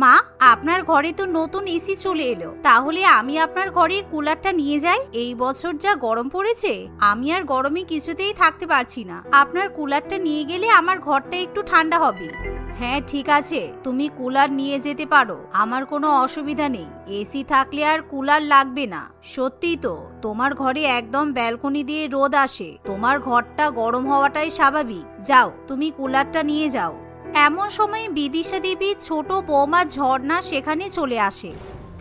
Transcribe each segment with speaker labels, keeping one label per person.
Speaker 1: মা, আপনার ঘরে তো নতুন এসি চলে এলো, তাহলে আমি আপনার ঘরের কুলারটা নিয়ে যাই। এই বছর যা গরম পড়েছে, আমি আর গরমে কিছুতেই থাকতে পারছি না। আপনার কুলারটা নিয়ে গেলে আমার ঘরটা একটু ঠান্ডা হবে। হ্যাঁ ঠিক আছে, তুমি কুলার নিয়ে যেতে পারো, আমার কোনো অসুবিধা নেই। এসি থাকলে আর কুলার লাগবে না। সত্যি তো, তোমার ঘরে একদম ব্যালকনি দিয়ে রোদ আসে, তোমার ঘরটা গরম হওয়াটাই স্বাভাবিক। যাও, তুমি কুলারটা নিয়ে যাও। এমন সময় বিদিশা দেবীর ছোট বৌমা ঝর্ণা সেখানে চলে আসে।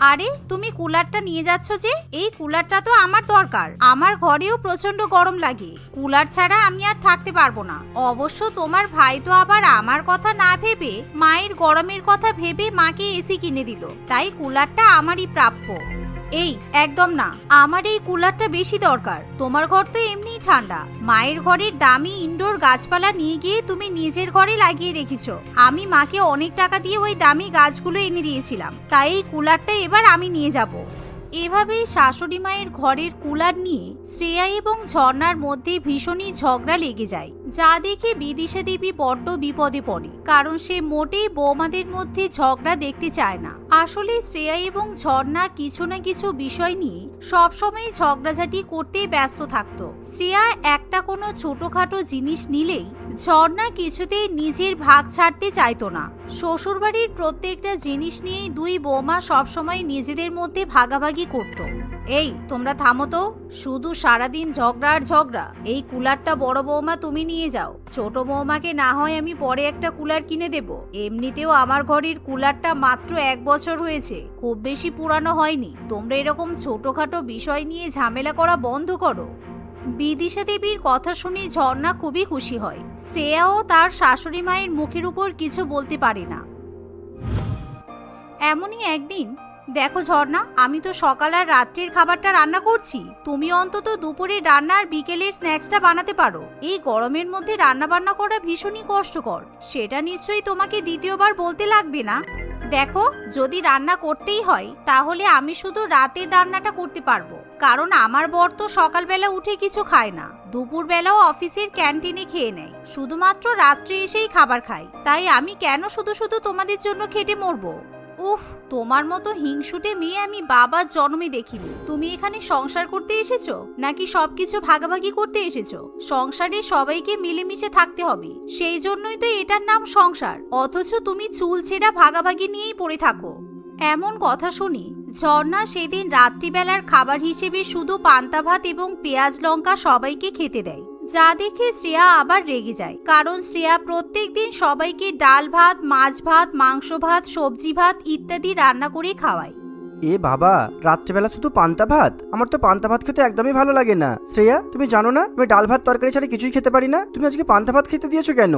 Speaker 1: আরে, তুমি কুলারটা নিয়ে যাচ্ছ যে? এই কুলারটা তো আমার দরকার, আমার ঘরেও প্রচন্ড গরম লাগে। কুলার ছাড়া আমি আর থাকতে পারবো না। অবশ্য তোমার ভাই তো আবার আমার কথা না ভেবে মায়ের গরমের কথা ভেবে মাকে এসি কিনে দিল, তাই কুলারটা আমারই প্রাপ্য। এই একদম না, আমার এই কুলারটা বেশি দরকার। তোমার ঘর তো এমনিই ঠান্ডা, মায়ের ঘরের দামি ইনডোর গাছপালা নিয়ে গিয়ে তুমি নিজের ঘরে লাগিয়ে রেখেছো। আমি মাকে অনেক টাকা দিয়ে ওই দামি গাছগুলো এনে দিয়েছিলাম, তাই এই কুলারটা এবার আমি নিয়ে যাব। এভাবেই শাশুড়ি মায়ের ঘরের কুলার নিয়ে শ্রেয়া এবং ঝর্ণার মধ্যে ভীষণই ঝগড়া লেগে যায়, যা দেখে বিদিশা দেবী বড্ড বিপদে পড়ে, কারণ সে মোটেই বৌমাদের মধ্যে ঝগড়া দেখতে চায় না। আসলে শ্রেয়া এবং ঝর্ণা কিছু না কিছু বিষয় নিয়ে সবসময় ঝগড়াঝাটি করতেই ব্যস্ত থাকতো। শ্রেয়া একটা কোনো ছোটখাটো জিনিস নিলেই ঝর্ণা কিছুতেই নিজের ভাগ ছাড়তে চাইতো না। শ্বশুরবাড়ির প্রত্যেকটা জিনিস নিয়েই দুই বৌমা সবসময় নিজেদের মধ্যে ভাগাভাগি করত। এই তোমরা থামো তো, শুধু সারাদিন ঝগড়া আর ঝগড়া। এই কুলারটা বড় বৌমা তুমি নিয়ে যাও, ছোট বৌমাকে না হয় আমি পরে একটা কুলার কিনে দেব। এমনিতেও আমার ঘরের কুলারটা মাত্র 1 বছর হয়েছে, খুব বেশি পুরানো হয়নি। তোমরা এরকম ছোটখাটো বিষয় নিয়ে ঝামেলা করা বন্ধ করো। বিদিশা দেবীর কথা শুনে ঝর্ণা খুবই খুশি হয়। শ্রেয়াও তার শাশুড়ি মায়ের মুখের উপর কিছু বলতে পারে না। এমনই একদিন, দেখো ঝর্ণা, আমি তো সকাল আর রাত্রের খাবারটা রান্না করছি, তুমি অন্তত দুপুরে রান্না আর বিকেলের স্ন্যাক্সটা বানাতে পারো। এই গরমের মধ্যে রান্না বান্না করা ভীষণই কষ্টকর, সেটা নিশ্চয়ই তোমাকে দ্বিতীয়বার বলতে লাগবে না। দেখো, যদি রান্না করতেই হয় তাহলে আমি শুধু রাতের রান্নাটা করতে পারবো, কারণ আমার বর তো সকালবেলা উঠে কিছু খায় না, দুপুরবেলাও অফিসের ক্যান্টিনে খেয়ে নেয়, শুধুমাত্র রাত্রে এসেই খাবার খায়। তাই আমি কেন শুধু শুধু তোমাদের জন্য খেটে মরবো? উফ, তোমার মতো হিংসুটে মেয়ে আমি বাবার জন্মে দেখিনি। তুমি এখানে সংসার করতে এসেছো নাকি সবকিছু ভাগাভাগি করতে এসেছো? সংসারে সবাইকে মিলেমিশে থাকতে হবে, সেই জন্যই তো এটার নাম সংসার। অথচ তুমি চুল ছেঁড়া ভাগাভাগি নিয়েই পড়ে থাকো। এমন কথা শুনি ঝর্ণা সেদিন রাত্রিবেলার খাবার হিসেবে শুধু পান্তা ভাত এবং পেঁয়াজ লঙ্কা সবাইকে খেতে দেয়, যা দেখে শ্রেয়া আবার রেগে যায়, কারণ শ্রেয়া প্রত্যেকদিন সবাইকে ডাল ভাত, মাছ ভাত, মাংস ভাত, সবজি ভাত ইত্যাদি রান্না করে খাওয়ায়।
Speaker 2: এ বাবা, রাত্রেবেলা শুধু পান্তা ভাত? আমার তো পান্তা ভাত খেতে একদমই ভালো লাগে না। শ্রেয়া, তুমি জানো না আমি ডাল ভাত তরকারি ছাড়া কিছুই খেতে পারি না? তুমি আজকে পান্তা ভাত খেতে দিয়েছো কেন?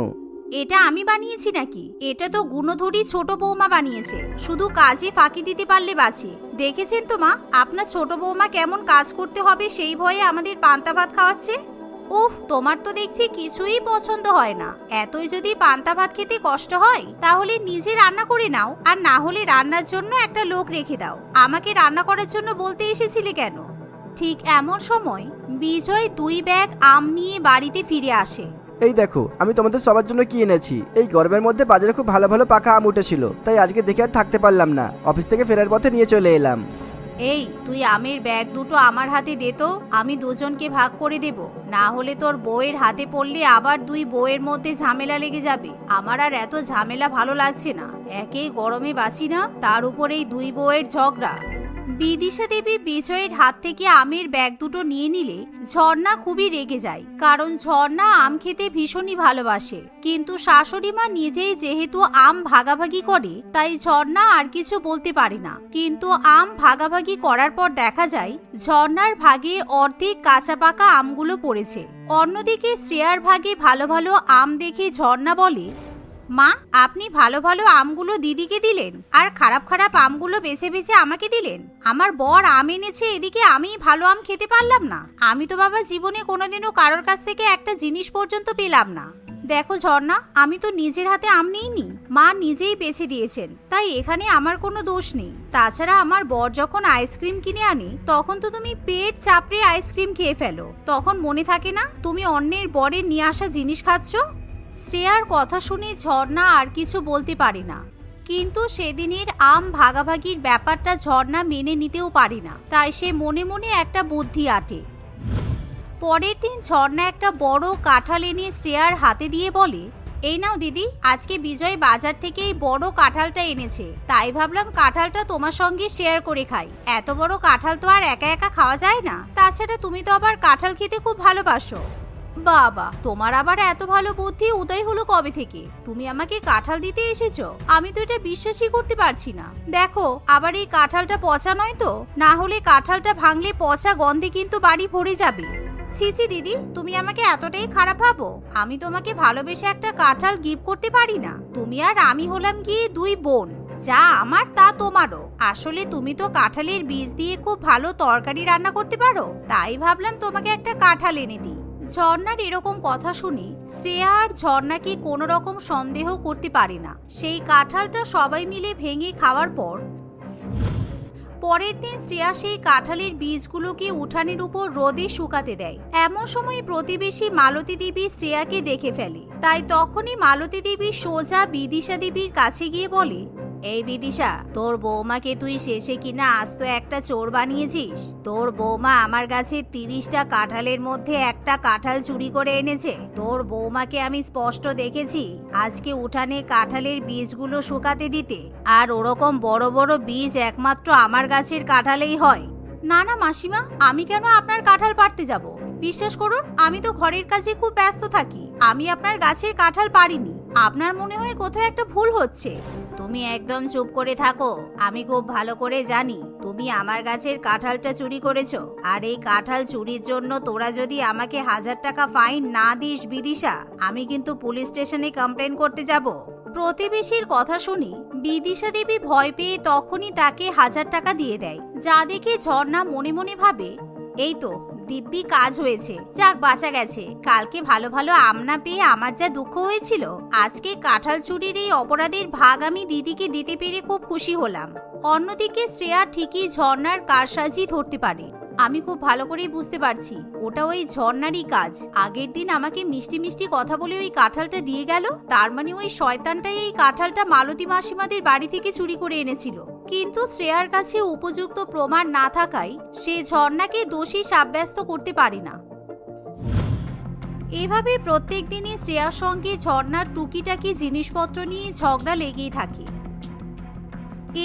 Speaker 1: এটা আমি বানিয়েছি নাকি? এটা তো গুণধরী ছোট বৌমা বানিয়েছে, শুধু কাজে ফাঁকি দিতে পারলে বাঁচে। দেখেছেন তো মা, আপনার ছোট বৌমা কেমন কাজ করতে হবে সেই ভয়ে আমাদের পান্তা ভাত খাওয়াচ্ছে। উফ, তোমার তো দেখছি কিছুই পছন্দ হয় না। এতই যদি পান্তা ভাত খেতে কষ্ট হয় তাহলে নিজে রান্না করে নাও, আর না হলে রান্নার জন্য একটা লোক রেখে দাও। আমাকে রান্না করার জন্য বলতে এসেছিলে কেন? ঠিক এমন সময় বিজয় 2 ব্যাগ আম নিয়ে বাড়িতে ফিরে আসে।
Speaker 2: এই দেখো, আমি তোমাদের সবার জন্য কি এনেছি। এই গরমের মধ্যে বাজারে খুব ভালো ভালো পাকা আম উঠেছিল, তাই আজকে দেখে আর থাকতে পারলাম না, অফিস থেকে ফেরার পথে নিয়ে চলে এলাম।
Speaker 1: এই, তুই আমের ব্যাগ দুটো আমার হাতে দে তো, আমি দুজনকে ভাগ করে দেব। না হলে তোর বউয়ের হাতে পড়লে আবার 2 বউয়ের মধ্যে ঝামেলা লেগে যাবে। আমার আর এত ঝামেলা ভালো লাগছে না, একেই গরমে বাঁচি না, তার উপরেই 2 বউয়ের ঝগড়া। বিদিশা দেবী বিজয়ের হাত থেকে আমের ব্যাগ দুটো নিয়ে নিলে ঝর্ণা খুবই রেগে যায়, কারণ ঝর্ণা আম খেতে ভীষণই ভালোবাসে। কিন্তু শাশুড়ি মা নিজেই যেহেতু আম ভাগাভাগি করে, তাই ঝর্ণা আর কিছু বলতে পারে না। কিন্তু আম ভাগাভাগি করার পর দেখা যায় ঝর্ণার ভাগে অর্ধেক কাঁচা পাকা আমগুলো পড়েছে। অন্যদিকে শ্রেয়ার ভাগে ভালো ভালো আম দেখে ঝর্ণা বলে, মা, আপনি ভালো ভালো আমগুলো দিদিকে দিলেন আর খারাপ খারাপ আমগুলো বেছে বেছে আমাকে দিলেন। আমার বর আম এনেছে, এদিকে আমি ভালো আম খেতে পারলাম না। আমি তো বাবা জীবনে কোনোদিনও কারোর কাছ থেকে একটা জিনিস পর্যন্ত পেলাম না। দেখো ঝর্ণা, আমি তো নিজের হাতে আম নিইনি, মা নিজেই বেছে দিয়েছেন, তাই এখানে আমার কোনো দোষ নেই। তাছাড়া আমার বর যখন আইসক্রিম কিনে আনে তখন তো তুমি পেট চাপড়ে আইসক্রিম খেয়ে ফেলো, তখন মনে থাকে না তুমি অন্যের বরের নিয়ে আসা জিনিস খাচ্ছ? শ্রেয়ার কথা শুনে ঝর্ণা আর কিছু বলতে পারে না। কিন্তু সেদিনের আম ভাগাভাগির ব্যাপারটা ঝর্ণা মেনে নিতেও পারে না, তাই সে মনে মনে একটা বুদ্ধি আঁটে। পরের দিন ঝর্ণা একটা বড় কাঁঠাল এনে শ্রেয়ার হাতে দিয়ে বলে, এই নাও দিদি, আজকে বিজয় বাজার থেকে এই বড় কাঁঠালটা এনেছে, তাই ভাবলাম কাঁঠালটা তোমার সঙ্গে শেয়ার করে খাই। এত বড় কাঁঠাল তো আর একা একা খাওয়া যায় না, তাছাড়া তুমি তো আবার কাঁঠাল খেতে খুব ভালোবাসো। বাবা, তোমার আবার এত ভালো বুদ্ধি উদয় হলো কবে থেকে? তুমি আমাকে কাঁঠাল দিতে এসেছো? আমি তো এটা বিশ্বাসই করতে পারছি না। দেখো, আবার এই কাঁঠালটা পচা নয় তো? না হলে কাঁঠালটা ভাঙলে পচা গন্ধে কিন্তু বাড়ি ভরে যাবে। ছি ছি দিদি, তুমি আমাকে এতটাই খারাপ ভাবো? আমি তোমাকে ভালোবেসে একটা কাঁঠাল গিফট করতে পারি না? তুমি আর আমি হলাম গিয়ে দুই বোন, যা আমার তা তোমারও। আসলে তুমি তো কাঁঠালের বীজ দিয়ে খুব ভালো তরকারি রান্না করতে পারো, তাই ভাবলাম তোমাকে একটা কাঁঠাল এনে দিই। ঝর্ণার এরকম কথা শুনে শ্রেয়া আর ঝর্ণাকে কোনো রকম সন্দেহ করতে পারে না। সেই কাঁঠালটা সবাই মিলে ভেঙে খাওয়ার পরের দিন শ্রেয়া সেই কাঁঠালের বীজগুলোকে উঠানের উপর রোদে শুকাতে দেয়। এমন সময় প্রতিবেশী মালতী দেবী শ্রেয়াকে দেখে ফেলে, তাই তখনই মালতী দেবী সোজা বিদিশা দেবীর কাছে গিয়ে বলে, এই বিদিশা, তোর বৌমাকে তুই শেষে কিনা আস্ত একটা চোর বানিয়েছিস। তোর বৌমা আমার কাছে 30টা কাঁঠালের মধ্যে একটা কাঁঠাল চুরি করে এনেছে। তোর বৌমাকে আমি স্পষ্ট দেখেছি আজকে উঠানে কাঁঠালের বীজগুলো শুকাতে দিতে, আর ওরকম বড় বড় বীজ একমাত্র আমার গাছের কাঁঠালেই হয়। না না মাসিমা, আমি কেন আপনার কাঁঠাল পাড়তে যাব? বিশ্বাস করুন, আমি তো ঘরের কাজে খুব ব্যস্ত থাকি। আমি আপনার গাছের কাঁঠাল পারিনি। আপনার মনে হয় কোথাও একটা ভুল হচ্ছে। তুমি একদম চুপ করে থাকো। আমি খুব ভালো করে জানি তুমি আমার গাছের কাঁঠালটা চুরি করেছো, আর এই কাঁঠাল চুরির জন্য তোরা যদি আমাকে 1000 টাকা ফাইন না দিস বিদিশা, আমি কিন্তু পুলিশ স্টেশনে কমপ্লেন করতে যাব। প্রতিবেশীর কথা শুনি বিদিশা দেবী ভয় পেয়ে তখনই তাকে 1000 টাকা দিয়ে দেয়, যা দেখে ঝর্ণা মনে মনে ভাবে, এই তো দিব্যি কাজ হয়েছে, যাক বাঁচা গেছে। কালকে ভালো ভালো আম না পেয়ে আমার যা দুঃখ হয়েছিল, আজকে কাঁঠাল চুরির এই অপরাধের ভাগ আমি দিদিকে দিতে পেরে খুব খুশি হলাম। অন্যদিকে শ্রেয়া ঠিকই ঝর্ণার কারসাজি ধরতে পারে। আমি খুব ভালো করেই বুঝতে পারছি ওটা ওই ঝর্ণারই কাজ। আগের দিন আমাকে মিষ্টি মিষ্টি কথা বলে ওই কাঁঠালটা দিয়ে গেল, তার মানে ওই শয়তানটাই এই কাঁঠালটা মালতী মাসিমাদের বাড়ি থেকে চুরি করে এনেছিল। কিন্তু শ্রেয়ার কাছে উপযুক্ত প্রমাণ না থাকায় সে ঝর্ণাকে দোষী সাব্যস্ত করতে পারে না। এভাবে প্রত্যেক দিনই শ্রেয়ার সঙ্গে ঝর্ণার টুকিটাকি জিনিসপত্র নিয়ে ঝগড়া লেগেই থাকে।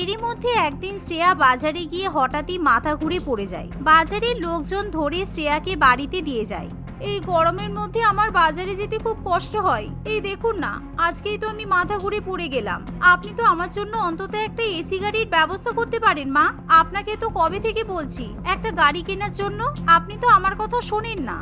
Speaker 1: এরই মধ্যে একদিন শ্রেয়া বাজারে গিয়ে হঠাৎই মাথা ঘুরে পড়ে যায়। বাজারের লোকজন ধরে শ্রেয়াকে বাড়িতে দিয়ে যায়। এই গরমের মধ্যে আমার বাজারে যেতে খুব কষ্ট হয়। এই দেখুন না, আজকেই তো আমি মাথা ঘুরে পড়ে গেলাম। আপনি তো আমার জন্য অন্তত একটা এসি গাড়ির ব্যবস্থা করতে পারেন মা। আপনাকে তো কবে থেকে বলছি একটা গাড়ি কেনার জন্য, আপনি তো আমার কথা শোনেন না।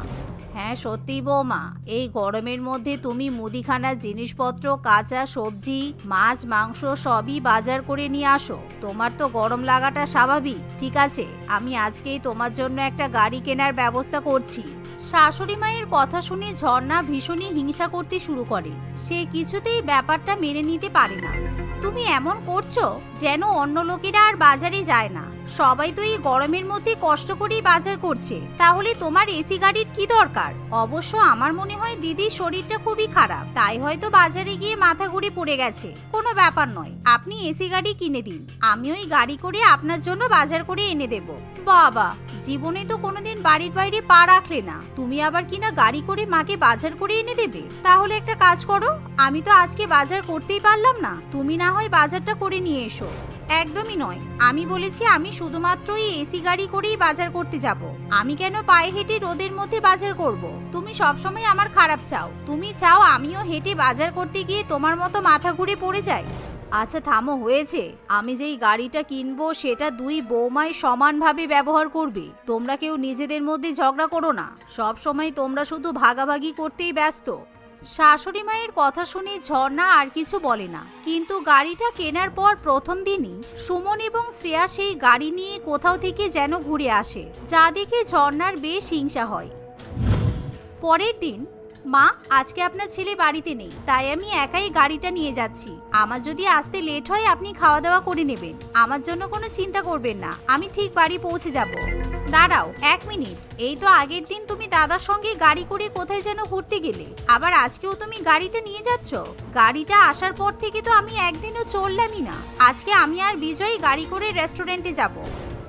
Speaker 1: হ্যাঁ সত্যি বৌমা, এই গরমের মধ্যে তুমি মুদিখানার জিনিসপত্র, কাঁচা সবজি, মাছ মাংস সবই বাজার করে নিয়ে আসো। তোমার তো গরম লাগাটা স্বাভাবিক। ঠিক আছে, আমি আজকেই তোমার জন্য একটা গাড়ি কেনার ব্যবস্থা করছি। শাশুড়ি মায়ের কথা শুনে ঝর্ণা ভীষণই হিংসা করতে শুরু করে। সে কিছুতেই ব্যাপারটা মেনে নিতে পারে না। তুমি এমন করছো যেন অন্য লোকেরা আর বাজারে যায় না। সবাই তো এই গরমের মধ্যে কষ্ট করেই বাজার করছে, তাহলে তোমার এসি গাড়ির কি দরকার? অবশ্য আমার মনে হয় দিদির শরীরটা খুবই খারাপ, তাই হয়তো বাজারে গিয়ে মাথা ঘুরে পড়ে গেছে। কোনো ব্যাপার নয়, আপনি এসি গাড়ি কিনে দিন, আমি ওই গাড়ি করে আপনার জন্য বাজার করে এনে দেব। বাবা, জীবনে তো কোনোদিন বাড়ির বাইরে পা রাখলে না, তুমি আবার কিনা গাড়ি করে মাকে বাজার করে এনে দেবে? তাহলে একটা কাজ করো, আমি তো আজকে বাজার করতেই পারলাম না, তুমি না হয় বাজারটা করে নিয়ে এসো। একদমই নয়, আমি বলেছি আমি শুধুমাত্র এই এসি গাড়ি করেই বাজার করতে যাব। আমি কেন পায়ে হেঁটে রোদের মধ্যে বাজার করব? তুমি সবসময় আমার খারাপ চাও। তুমি চাও আমিও হেঁটে বাজার করতে গিয়ে তোমার মতো মাথা ঘুরে পড়ে যাই। আচ্ছা থামো, হয়েছে। আমি যেই গাড়িটা কিনবো সেটা দুই বৌমাই সমানভাবে ব্যবহার করবে। তোমরা কেউ নিজেদের মধ্যে ঝগড়া করো না, সব সময় তোমরা শুধু ভাগাভাগি করতেই ব্যস্ত। শাশুড়ি মায়ের কথা শুনে ঝর্ণা আর কিছু বলে না, কিন্তু গাড়িটা কেনার পর প্রথম দিনই সুমন এবং শ্রেয়া সেই গাড়ি নিয়ে কোথাও থেকে যেন ঘুরে আসে, যা দেখে ঝর্ণার বেশ হিংসা হয়। পরের দিন মা, আজকে আপনার ছেলে বাড়িতে নেই, তাই আমি একাই গাড়িটা নিয়ে যাচ্ছি। আমার যদি আসতে লেট হয় আপনি খাওয়া দাওয়া করে নেবেন। আমার জন্য কোনো চিন্তা করবেন না, আমি ঠিক বাড়ি পৌঁছে যাব। দাঁড়াও 1 মিনিট, এই তো আগের দিন তুমি দাদার সঙ্গে গাড়ি করে কোথায় যেন ঘুরতে গেলে, আবার আজকেও তুমি গাড়িটা নিয়ে যাচ্ছ? গাড়িটা আসার পর থেকে তো আমি একদিনও চললামই না। আজকে আমি আর বিজয় গাড়ি করে রেস্টুরেন্টে যাব।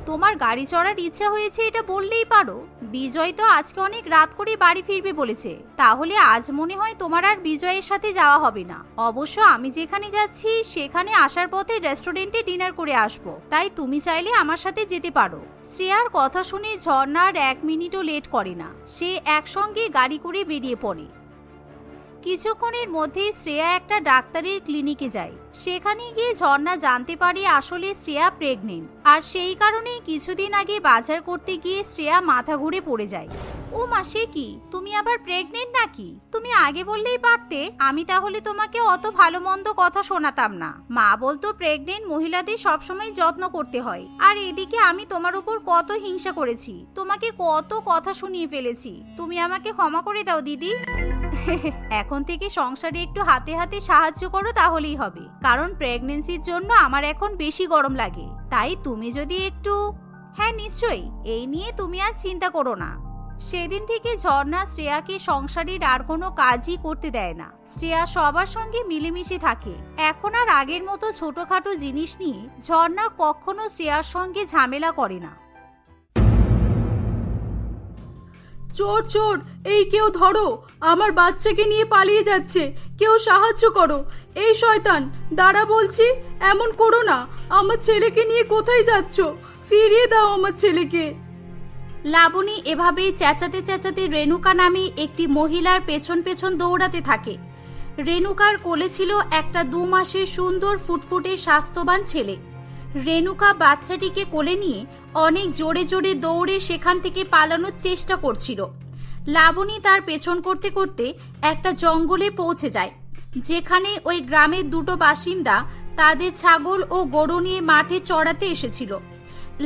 Speaker 1: তোমার গাড়ি চড়ার ইচ্ছা হয়েছে এটা বললেই পারো। বিজয় তো আজকে অনেক রাত করে বাড়ি ফিরবে বলেছে, তাহলে আজ মনে হয় তোমার আর বিজয়ের সাথে যাওয়া হবে না। অবশ্য আমি যেখানে যাচ্ছি সেখানে আসার পথে রেস্টুরেন্টে ডিনার করে আসবো, তাই তুমি চাইলে আমার সাথে যেতে পারো। শ্রেয়ার কথা শুনে ঝর্ণা আর 1 মিনিটও লেট করে না, সে একসঙ্গে গাড়ি করে বেরিয়ে পড়ে। কিছুক্ষণের মধ্যেই শ্রেয়া একটা ডাক্তারের ক্লিনিকে যায়। সেখানে গিয়ে ঝর্ণা জানতে পারে আসলে শ্রেয়া প্রেগনেন্ট, আর সেই কারণেই কিছুদিন আগে বাজার করতে গিয়ে শ্রেয়া মাথা ঘুরে পড়ে যায়। ও মা, সে কি, তুমি আবার প্রেগনেন্ট নাকি? তুমি আগে বললেই পারতে, আমি তাহলে তোমাকে অত ভালো মন্দ কথা শোনাতাম না। মা বলতো প্রেগনেন্ট মহিলাদের সবসময় যত্ন করতে হয়, আর এদিকে আমি তোমার উপর কত হিংসা করেছি, তোমাকে কত কথা শুনিয়ে ফেলেছি। তুমি আমাকে ক্ষমা করে দাও দিদি। এখন থেকে সংসারে একটু হাতে হাতে সাহায্য করো তাহলেই হবে, কারণ প্রেগন্যান্সির জন্য আমার এখন বেশি গরম লাগে। তাই তুমি যদি একটু। হ্যাঁ নিশ্চয়ই, এই নিয়ে তুমি আর চিন্তা করো না। সেদিন থেকে ঝর্ণা শ্রেয়াকে সংসারের আর কোনো কাজই করতে দেয় না। শ্রেয়া সবার সঙ্গে মিলেমিশে থাকে। এখন আর আগের মতো ছোটখাটো জিনিস নিয়ে ঝর্ণা কখনো শ্রেয়ার সঙ্গে ঝামেলা করে না।
Speaker 3: চোর চোর, এই কেউ ধরো, আমার বাচ্চাকে নিয়ে পালিয়ে যাচ্ছে, কেউ সাহায্য করো। এই শয়তান, দাঁড়া বলছি, এমন করো না, আমার ছেলেকে নিয়ে কোথায় যাচ্ছ? ফিরিয়ে দাও আমার ছেলেকে।
Speaker 1: লাবণী এভাবেই চেঁচাতে চেঁচাতে রেণুকা নামে একটি মহিলার পেছন পেছন দৌড়াতে থাকে। রেণুকার কোলে ছিল একটা 2 মাসের সুন্দর ফুটফুটে স্বাস্থ্যবান ছেলে। রেণুকা বাচ্চাটিকে কোলে নিয়ে অনেক জোরে জোরে দৌড়ে সেখান থেকে পালানোর চেষ্টা করছিল। লাবণী তার পেছন করতে করতে একটা জঙ্গলে পৌঁছে যায়, যেখানে ওই গ্রামের 2টো বাসিন্দা তাদের ছাগল ও গরু নিয়ে মাঠে চড়াতে এসেছিল।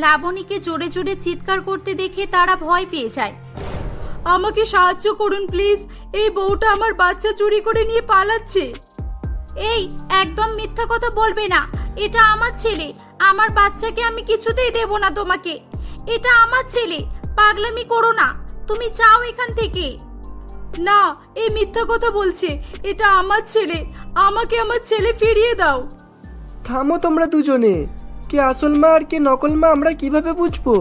Speaker 1: লাবণীকে জোরে জোরে চিৎকার করতে দেখে তারা ভয় পেয়ে যায়।
Speaker 3: আমাকে সাহায্য করুন প্লিজ, এই বউটা আমার বাচ্চা চুরি করে নিয়ে পালাচ্ছে।
Speaker 1: এই, একদম মিথ্যা কথা বলবে না, এটা আমার ছেলে। আমার বাচ্চাকে আমি কিছুতেই দেব না তোমাকে। এটা আমার ছেলে, পাগলামি করো না, তুমি যাও এখান থেকে।
Speaker 3: না, এই মিথ্যা কথা বলছে, এটা আমার ছেলে, আমাকে আমার ছেলে ফিরিয়ে দাও।
Speaker 2: থামো তোমরা দুজনে, কে আসল মা আর কে নকল মা আমরা কিভাবে বুঝবো?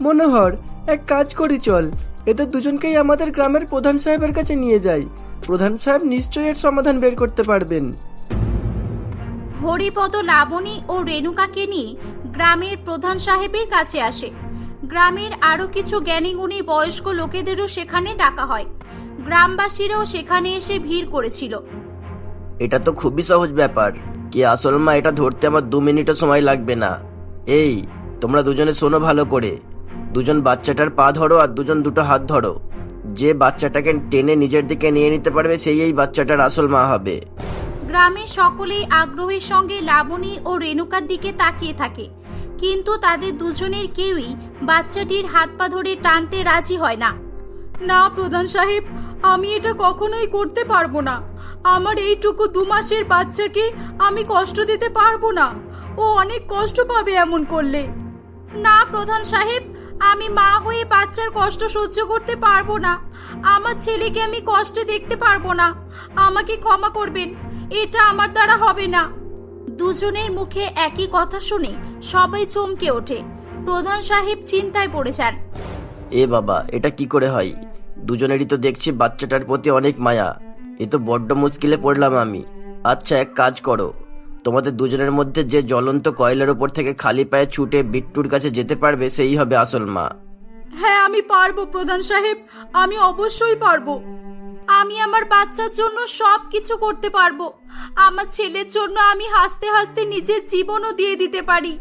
Speaker 2: মনোহর, এক কাজ করি চল, এদের দুজনকেই আমাদের গ্রামের প্রধান সাহেবের কাছে নিয়ে যাই। প্রধান সাহেব নিশ্চয়ই এর সমাধান বের করতে পারবেন।
Speaker 1: হরিপদ লাবণী ও রেণুকাকে নিয়ে গ্রামের প্রধান সাহেবের কাছে আসে। গ্রামের আরো কিছু জ্ঞানীগুণী বয়স্ক লোকেদেরও সেখানে ডাকা হয়। গ্রামবাসীরাও সেখানে এসে ভিড় করেছিল।
Speaker 4: এটা তো খুবই সহজ ব্যাপার, কে আসল মা এটা ধরতে আমার 2 মিনিটও সময় লাগবে না। এই, তোমরা দুজনে শোনো ভালো করে, দুজন বাচ্চাটার পা ধরো আর দুজন দুটো হাত ধরো। যে বাচ্চাটাকে টেনে নিজের দিকে নিয়ে নিতে পারবে সেই এই বাচ্চাটার আসল মা হবে।
Speaker 1: গ্রামের সকলেই আগ্রহের সঙ্গে লাবণী ও রেণুকার দিকে তাকিয়ে থাকে, কিন্তু তাদের দুজনের কেউই বাচ্চাটির হাত পা ধরে টানতে রাজি হয় না।
Speaker 3: না প্রধান সাহেব, আমি এটা কখনোই করতে পারবো না। আমার এইটুকু 2 মাসের বাচ্চাকে আমি কষ্ট দিতে পারবো না, ও অনেক কষ্ট পাবে এমন করলে।
Speaker 1: না প্রধান সাহেব, আমি মা হয়ে বাচ্চার কষ্ট সহ্য করতে পারবো না। আমার ছেলেকে আমি কষ্টে দেখতে পারবো না, আমাকে ক্ষমা করবেন, এটা আমার দ্বারা হবে না। দুজনের মুখে একই কথা শুনে সবাই চমকে ওঠে। প্রধান সাহেব চিন্তায় পড়ে যান।
Speaker 4: এ বাবা, এটা কি করে হয়? দুজনেরই তো দেখছি বাচ্চাটার প্রতি অনেক মায়া, এ তো বড্ড মুশকিলে পড়লাম আমি। আচ্ছা, এক কাজ করো, তোমাদের দুজনের মধ্যে যে জ্বলন্ত কয়লার উপর থেকে খালি পায়ে ছুটে বিট্টুর কাছে যেতে পারবে সেই হবে আসল মা।
Speaker 3: হ্যাঁ আমি পারবো প্রধান সাহেব, আমি অবশ্যই পারবো।
Speaker 1: আমি আমার বাচ্চার জন্য সব কিছু করতে পারবো। আমার ছেলের জন্য আমি হাসতে হাসতে নিজের জীবনও দিয়ে দিতে পারি।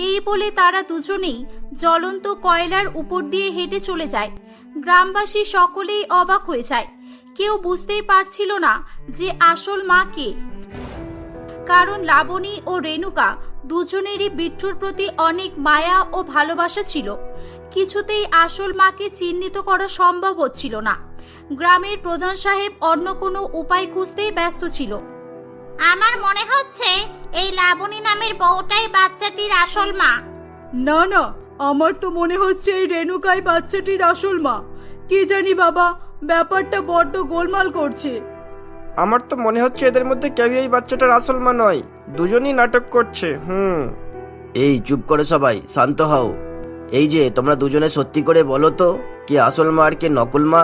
Speaker 1: এই বলে তারা দুজনেই জ্বলন্ত কয়লার উপর দিয়ে হেঁটে চলে যায়। গ্রামবাসী সকলেই অবাক হয়ে যায়, কেউ বুঝতেই পারছিল না যে আসল মা কে। কারণ লাবণী ও রেণুকা দুজনেরই বিট্টুর প্রতি অনেক মায়া ও ভালোবাসা ছিল। কিছুতেই আসল মাকে চিহ্নিত করা সম্ভব হচ্ছিল না। গ্রামের প্রধান সাহেব অন্য কোনো উপায় খুঁজতেই ব্যস্ত ছিল। আমার মনে হচ্ছে এই লাবণী নামের বউটাই বাচ্চাটির আসল মা।
Speaker 3: না না, আমার তো মনে হচ্ছে এই রেণুকাই বাচ্চাটির আসল মা। কি জানি বাবা, ব্যাপারটা বড্ড গোলমাল করছে।
Speaker 2: আমার তো মনে হচ্ছে এদের মধ্যে কেউই এই বাচ্চাটার আসল মা নয়, দুজনই নাটক করছে।
Speaker 4: এই চুপ করে সবাই শান্ত হও। এই যে তোমরা দুজনে সত্যি করে বলো তো, কে আসল মা আর কে নকল মা?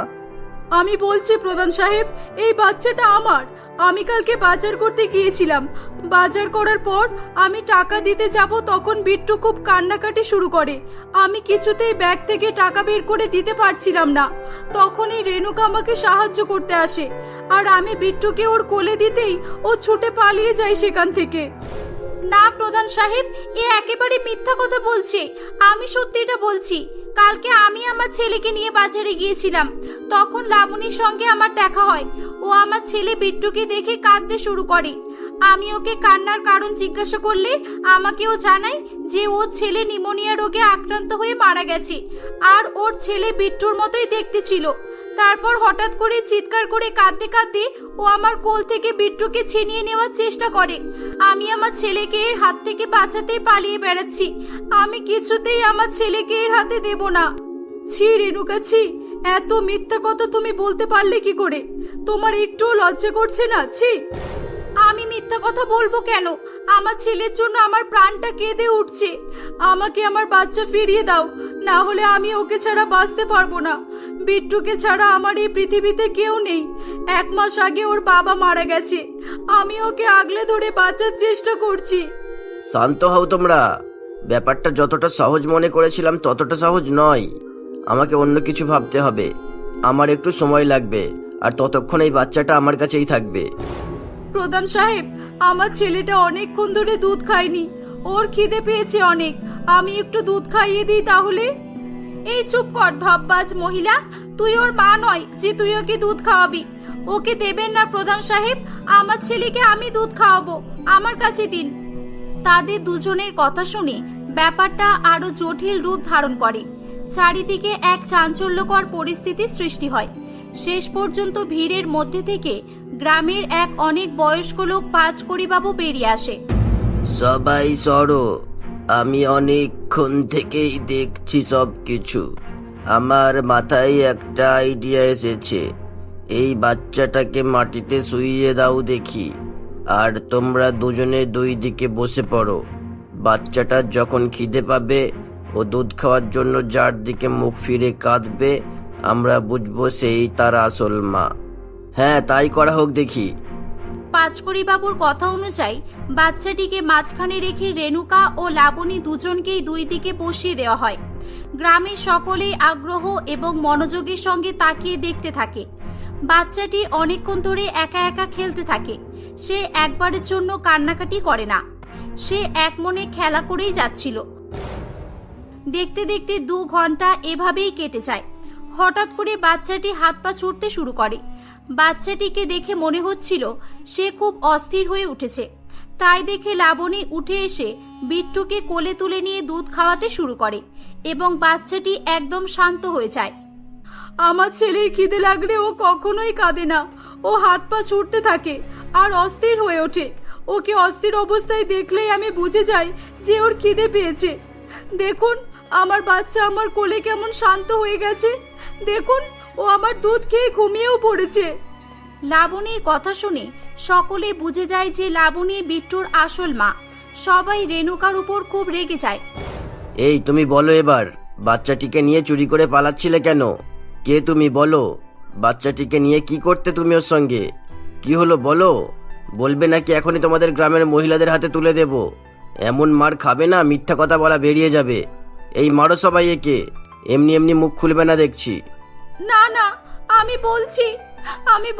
Speaker 3: আমি বলছি প্রধান সাহেব, এই বাচ্চাটা আমার। আমি কালকে বাজার করতে গিয়েছিলাম। বাজার করার পর আমি টাকা দিতে যাব, তখন বিট্টু খুব কান্নাকাটি শুরু করে। আমি কিছুতেই ব্যাগ থেকে টাকা বের করে দিতে পারছিলাম না। তখনই রেণুকা আমাকে সাহায্য করতে আসে, আর আমি বিট্টুকে ওর কোলে দিতেই ও ছুটে পালিয়ে যায় সেখান থেকে।
Speaker 1: না প্রধান সাহেব, এ একেবারে মিথ্যা কথা বলছে। আমি সত্যিটা বলছি। কালকে আমি আমার ছেলেকে নিয়ে বাজারে গিয়েছিলাম, তখন লাবণীর সঙ্গে আমার দেখা হয়। ও আমার ছেলে বিট্টুকে দেখে কাঁদতে শুরু করে। আমি ওকে কান্নার কারণ জিজ্ঞাসা করলে আমাকেও জানায় যে ওর ছেলে নিউমোনিয়া রোগে আক্রান্ত হয়ে মারা গেছে, আর ওর ছেলে বিট্টুর মতোই দেখতে ছিল। তারপর হঠাৎ করে চিৎকার করে কাঁদতে কাঁদতে ও আমার কোল থেকে বিট্টুকে ছিনিয়ে নেওয়ার চেষ্টা করে। আমি আমার ছেলেকে এর হাত থেকে বাঁচাতেই পালিয়ে বেড়াচ্ছি। আমি কিছুতেই আমার ছেলেকে এর হাতে দেব না।
Speaker 3: ছি রেণুকা, ছি! এত মিথ্যা কথা তুমি বলতে পারলে কি করে? তোমার একটুও লজ্জা করছে না? ছি!
Speaker 1: আমি মিথ্যা কথা বলবো কেন? আমার ছেলের জন্য আমার প্রাণটা কেঁদে উঠছে।
Speaker 3: আমাকে আমার বাচ্চা ফিরিয়ে দাও, না হলে আমি ওকে ছাড়া বাঁচতে পারবো না। বিট্টুকে ছাড়া আমার এই পৃথিবীতে কেউ নেই। 1 মাস আগে ওর বাবা মারা গেছে। আমি ওকে আগলে ধরে বাঁচার চেষ্টা করছি।
Speaker 4: শান্ত হও তোমরা। ব্যাপারটা যতটা সহজ মনে করেছিলাম ততটা সহজ নয়। আমাকে অন্য কিছু ভাবতে হবে। আমার একটু সময় লাগবে, আর ততক্ষণ এই বাচ্চাটা আমার কাছেই থাকবে।
Speaker 3: প্রধান সাহেব, আমার ছেলেটা অনেকক্ষণ ধরে দুধ খায়নি। ওর খিদে পেয়েছে অনেক। আমি একটু দুধ খাইয়ে দিই তাহলে?
Speaker 1: এই চুপ কর ঢপবাজ মহিলা, তুই ওর মা নয় যে তুই ওকে দুধ খাওয়াবি। ওকে দেবেন না প্রধান সাহেব, আমার ছেলেকে আমি দুধ খাওয়াবো। আমার কাছে দিন। তাদের দুজনের কথা শুনে ব্যাপারটা আরো জটিল রূপ ধারণ করে। চারিদিকে এক চাঞ্চল্যকর পরিস্থিতির সৃষ্টি হয়। শেষ পর্যন্ত ভিড়ের মধ্যে থেকে গ্রামের এক অনেক বয়স্ক লোক পাঁচকড়িবাবু বেরিয়ে আসে।
Speaker 4: সবাই সরো, আমি অনেকক্ষণ থেকেই দেখছি সবকিছু। আমার মাথায় একটা আইডিয়া এসেছে। এই বাচ্চাটাকে মাটিতে শুইয়ে দাও দেখি, আর তোমরা দুজনে 2 দিকে বসে পড়ো। বাচ্চাটার যখন খিদে পাবে, ও দুধ খাওয়ার জন্য যার দিকে মুখ ফিরে কাঁদবে, আমরা বুঝবো সেই তার আসল মা। হ্যাঁ, তাই করা হোক দেখি।
Speaker 1: পাঁচকড়িবাবুর কথা অনুযায়ী বাচ্চাটিকে মাঝখানে রেখে রেণুকা ও লাবণী দুজনকেই 2 দিকে বসিয়ে দেওয়া হয়। গ্রামের সকলেই আগ্রহ এবং মনোযোগের সঙ্গে তাকিয়ে দেখতে থাকে। বাচ্চাটি অনেকক্ষণ ধরে একা একা খেলতে থাকে। সে একবারের জন্য কান্নাকাটি করে না। সে এক মনে খেলা করেই যাচ্ছিল। দেখতে দেখতে 2 ঘন্টা এভাবেই কেটে যায়। হঠাৎ করে বাচ্চাটি হাত পা ছুটতে শুরু করে। বাচ্চাটিকে দেখে মনে হচ্ছিল সে খুব অস্থির হয়ে উঠেছে। তাই দেখে লাবণী উঠে এসে বিট্টুকে কোলে তুলে নিয়ে দুধ খাওয়াতে শুরু করে এবং বাচ্চাটি একদম শান্ত হয়ে যায়।
Speaker 3: আমার ছেলের খিদে লাগলে ও কখনোই কাঁদে না। ও হাত পা ছুটতে থাকে আর অস্থির হয়ে ওঠে। ওকে অস্থির অবস্থায় দেখলেই আমি বুঝে যাই যে ওর খিদে পেয়েছে। দেখুন, আমার বাচ্চা আমার কোলে কেমন শান্ত হয়ে গেছে। দেখুন, ও আমার দুধ খেয়ে ঘুমিয়েও পড়েছে।
Speaker 1: লাবণীর কথা শুনে সকলে বুঝে যায় যে লাবণী বিট্টুর আসল মা। সবাই রেণুকার উপর খুব রেগে যায়।
Speaker 4: এই তুমি বলো এবার, বাচ্চাটিকে নিয়ে চুরি করে পালাচ্ছিলে কেন? কে তুমি? বলো, বাচ্চাটিকে নিয়ে কি করতে তুমি ওর সঙ্গে? কি হলো বলো। বলবে নাকি এখনই তোমাদের গ্রামের মহিলাদের হাতে তুলে দেব? এমন মার খাবে না, মিথ্যা কথা বলা বেরিয়ে যাবে। এই মারো সবাই একে, এমনি এমনি মুখ খুলবে না দেখছি।
Speaker 1: না না, আমি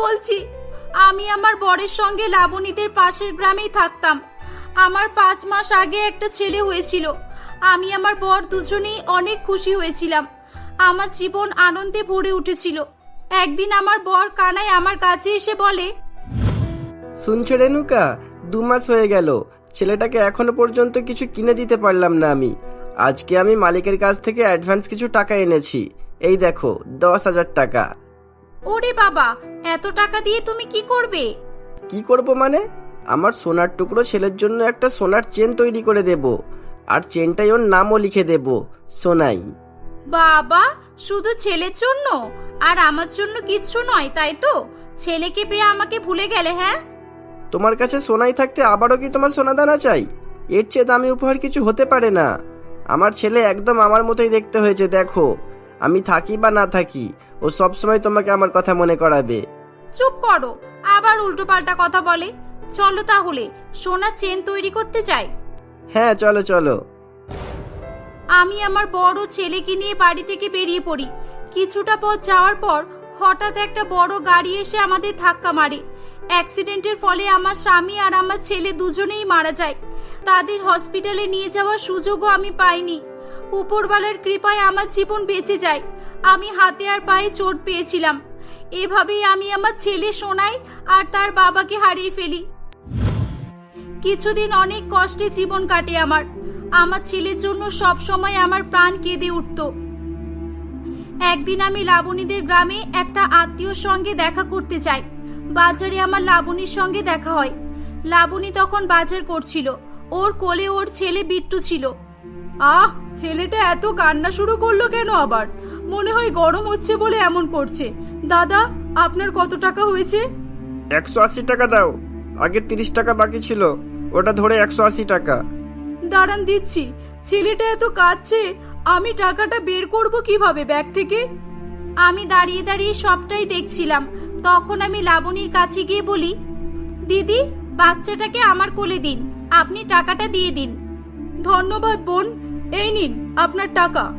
Speaker 1: বলছি আমি আমার বরের সঙ্গে লাবণীদের পাশের গ্রামেই থাকতাম। আমার 5 মাস আগে একটা ছেলে হয়েছিল। আমি আমার বর দুজনেই অনেক খুশি হয়েছিলাম। আমার জীবন আনন্দে ভরে উঠেছিল। একদিন আমার বর কানাই আমার কাছে এসে বলে,
Speaker 2: শুনছো রেণুকা, 2 মাস হয়ে গেল, ছেলেটাকে এখনো পর্যন্ত কিছু কিনে দিতে পারলাম না আমি। আজকে আমি মালিকের কাছ থেকে অ্যাডভান্স কিছু টাকা এনেছি। এই দেখো 10,000 টাকা।
Speaker 1: ওরে বাবা, এত টাকা দিয়ে তুমি কি করবে?
Speaker 2: কি করব মানে? আমার সোনার টুকরো ছেলের জন্য একটা সোনার চেন তৈরি করে দেব, আর চেনটাই ওর নামও লিখে দেব, সোনাই।
Speaker 1: বাবা, শুধু ছেলের জন্য? আর আমার জন্য কিচ্ছু নয়, তাই তো? ছেলেকে পেয়ে আমাকে ভুলে গেলে? হ্যাঁ,
Speaker 2: তোমার কাছে সোনাই থাকতে আবারও কি তোমার সোনাদানা চাই? এর চেয়ে দামি উপহার কিছু হতে পারে না। আমার ছেলে একদম আমার মতোই দেখতে হয়েছে, দেখো। আমি থাকি বা না থাকি, ও সবসময় তোমাকে আমার কথা মনে করাবে।
Speaker 1: চুপ করো, আবার উল্টোপাল্টা কথা বলে। চলো তাহলে, সোনার চেন তৈরি করতে যাই।
Speaker 2: হ্যাঁ, চলো চলো।
Speaker 1: আমি আমার বড় ছেলেকে নিয়ে বাড়ি থেকে বেরিয়ে পড়ি। কিছুটা পথ যাওয়ার পর হঠাৎ একটা বড় গাড়ি এসে আমাদের ধাক্কা মারে। অ্যাক্সিডেন্টের ফলে আমার স্বামী আর আমার ছেলে দুজনেই মারা যায়। তাদের হসপিটালে নিয়ে যাওয়ার সুযোগও আমি পাইনি। উপরওয়ালার কৃপায় আমার জীবন বেঁচে যায়। আমি হাতে আর পায়ে চোট পেয়েছিলাম। এভাবেই আমি আমার ছেলে সোনাই আর তার বাবাকে হারিয়ে ফেলি। কিছুদিন অনেক কষ্টে জীবন কাটে আমার। আমার ছেলের জন্য সব সময় আমার প্রাণ কেঁদে উঠত। একদিন আমি লাবণীদের গ্রামে একটা আত্মীয়র সঙ্গে দেখা করতে যাই। বাজারে আমার লাবণীর সঙ্গে দেখা হয়। লাবণী তখন বাজার করছিল। ওর কোলে ওর ছেলে বিট্টু ছিল।
Speaker 3: আহ, ছেলেটা এত কান্না শুরু করলো কেন আবার? মনে হয় গরম হচ্ছে বলে এমন করছে। দাদা, আপনার কত টাকা হয়েছে?
Speaker 2: 180 টাকা দাও। আগে 30 টাকা বাকি ছিল, ওটা ধরে 180 টাকা।
Speaker 3: দাঁড়ান, দিচ্ছি। ছেলেটা এত কাঁদছে, আমি টাকাটা বের করব কিভাবে ব্যাগ থেকে?
Speaker 1: আমি দাঁড়িয়ে দাঁড়িয়ে সবটাই দেখছিলাম। তখন আমি লাবণীর কাছে গিয়ে বলি, দিদি, বাচ্চাটাকে আমার কোলে দিন, আপনি টাকাটা দিয়ে দিন।
Speaker 3: ধন্যবাদ বোন, এই নিন আপনার টাকা।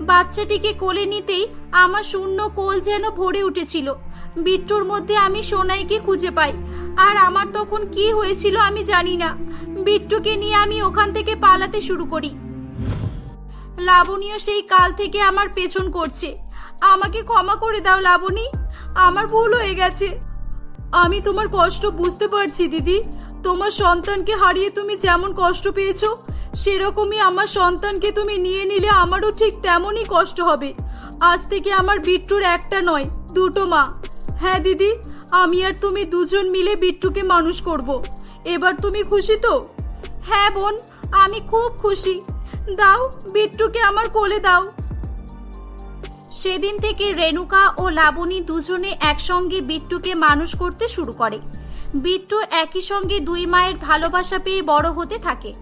Speaker 1: বাচ্চাটিকে কোলে নিতেই আমার শূন্য কোল যেন ভরে উঠেছিল। বিট্টুর মধ্যে আমি সোনাইকে খুঁজে পাই। আর আমার তখন কি হয়েছিল আমি জানি না। বিট্টুকে নিয়ে আমি ওখান থেকে পালাতে শুরু করি। লাবণীও সেই কাল থেকে আমার পেছন করছে। আমাকে ক্ষমা করে দাও লাবণী, আমার ভুল হয়ে গেছে।
Speaker 3: আমি তোমার কষ্ট বুঝতে পারছি দিদি। তোমার সন্তানকে হারিয়ে তুমি যেমন কষ্ট পেয়েছো, সেরকমই আমার সন্তানকে তুমি নিয়ে নিলে আমারও ঠিক তেমনই কষ্ট হবে। আজ থেকে আমার বিট্টুর একটা নয়, দুটো মা। হ্যাঁ দিদি, আমি আর তুমি দুজন মিলে বিট্টুকে মানুষ করব। এবার তুমি খুশি তো?
Speaker 1: হ্যাঁ বোন, আমি খুব খুশি। দাও, বিট্টুকে আমার কোলে দাও। সেদিন থেকে রেণুকা ও লাবণী দুজনে একসঙ্গে বিট্টুকে মানুষ করতে শুরু করে। বিট্টু একই সঙ্গে দুই মায়ের ভালোবাসা পেয়ে বড় হতে থাকে।